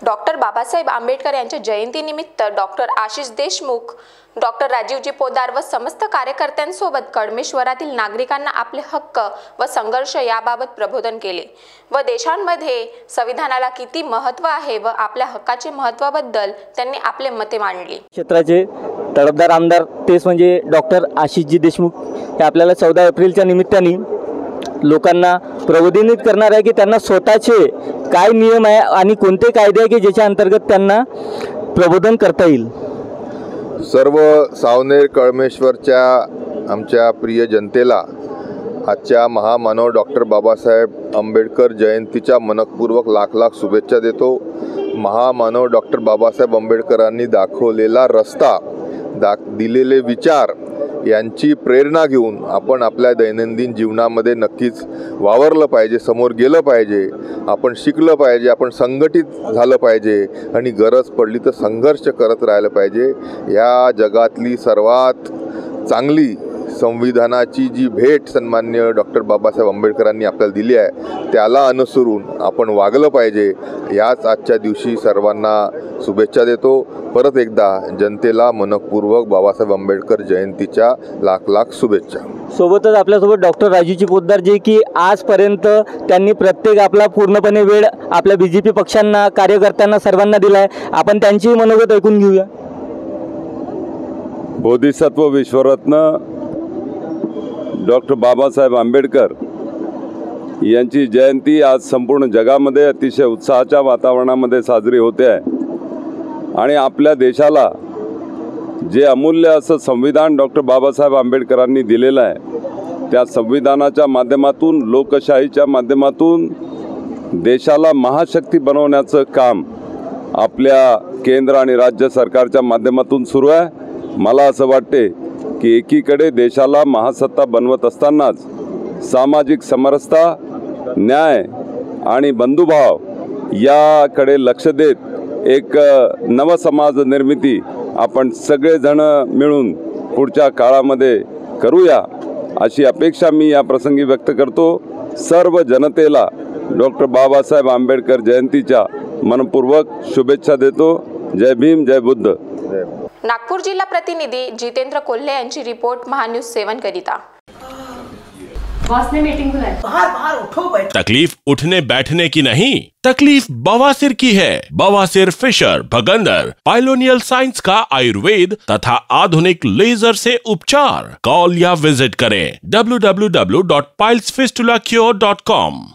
Doctor Babasaheb Ambedkar यांच्या जयंतीनिमित्त doctor Ashish Deshmukh, doctor Rajivji Podar व समस्त कार्यकर्त्यांसोबत कळमेश्वरातील नागरिकांना आपले हक्क व संघर्ष याबाबत प्रबोधन केले व देशांमध्ये संविधानाला किती महत्त्व आहे व आपल्या हक्काचे महत्त्वाबद्दल त्यांनी आपले मते मांडली। क्षेत्राचे तडफदार आमदार तेच म्हणजे डॉक्टर आशिषजी देशमुख हे आपल्याला 14 एप्रिलच्या निमित्ताने लोकांना प्रबोधित करणार आहे की त्यांना स्वतःचे काय नियम आहे आणि कोणते कायदे आहे की ज्याच्या अंतर्गत त्यांना प्रबोधन करता येईल। सर्व सावनेर कळमेश्वरच्या आमच्या प्रिय जनतेला आजच्या महामानव डॉक्टर बाबासाहेब आंबेडकर जयंतीच्या मनपूर्वक लाख लाख शुभेच्छा देतो। महामानव डॉक्टर बाबासाहेब आंबेडकरांनी दाखवलेला रस्ता, दिलेले विचार यांची प्रेरणा घेऊन आपण आपल्या दैनंदिन जीवनामध्ये नक्कीच वावरलं पाहिजे, समोर गेलं पाहिजे, आपण शिकलं पाहिजे, आपण संघटित झालं पाहिजे आणि गरज पडली तर संघर्ष करत राहिलं पाहिजे। या जगातली सर्वात चांगली संविधानाची जी भेट सन्माननीय डॉक्टर बाबासाहेब आंबेडकरांनी आपल्याला दिली आहे त्याला अनुसरून आपण वागलं पाहिजे। याच आजच्या दिवशी सर्वांना शुभेच्छा देतो। परत एकदा जनतेला मनपूर्वक बाबासाहेब आंबेडकर जयंतीच्या लाख लाख शुभेच्छा। सोबतच आपल्यासोबत डॉक्टर राजीवजी पोदार जे की आजपर्यंत त्यांनी प्रत्येक आपला पूर्णपणे वेळ आपल्या बीजेपी पक्षांना, कार्यकर्त्यांना सर्वांना दिला आहे। आपण त्यांचीही मनोगत ऐकून घेऊया। बोधिसत्व विश्वरत्न डॉक्टर बाबासाहेब आंबेडकर यांची जयंती आज संपूर्ण जगामध्ये अतिशय उत्साहाच्या वातावरणामध्ये साजरी होते आहे आणि आपल्या देशाला जे अमूल्य असं संविधान डॉक्टर बाबासाहेब आंबेडकरांनी दिलेलं आहे त्या संविधानाच्या माध्यमातून, लोकशाहीच्या माध्यमातून देशाला महाशक्ती बनवण्याचं काम आपल्या केंद्र आणि राज्य सरकारच्या माध्यमातून सुरू आहे। मला असं वाटते की एकीकडे देशाला महासत्ता बनवत असतानाच सामाजिक समरसता, न्याय आणि बंधुभाव याकडे लक्ष देत एक नव समाज निर्मिती आपण सगळेजण मिळून पुढच्या काळामध्ये करूया अशी अपेक्षा मी या प्रसंगी व्यक्त करतो। सर्व जनतेला डॉक्टर बाबासाहेब आंबेडकर जयंतीच्या मनपूर्वक शुभेच्छा देतो। जय भीम, जय बुद्ध। नागपूर जिल्हा प्रतिनिधी जितेंद्र कोल्हे यांची रिपोर्ट महान्यूज 7 करिता। बॉस ने मीटिंग बुलाई। बाहर उठो बैठो। तकलीफ उठने बैठने की नहीं, तकलीफ बवासीर की है। बवासीर, फिशर, भगंदर, पाइलोनियल साइंस का आयुर्वेद तथा आधुनिक लेजर से उपचार। कॉल या विजिट करें www.pilesfistulacure.com।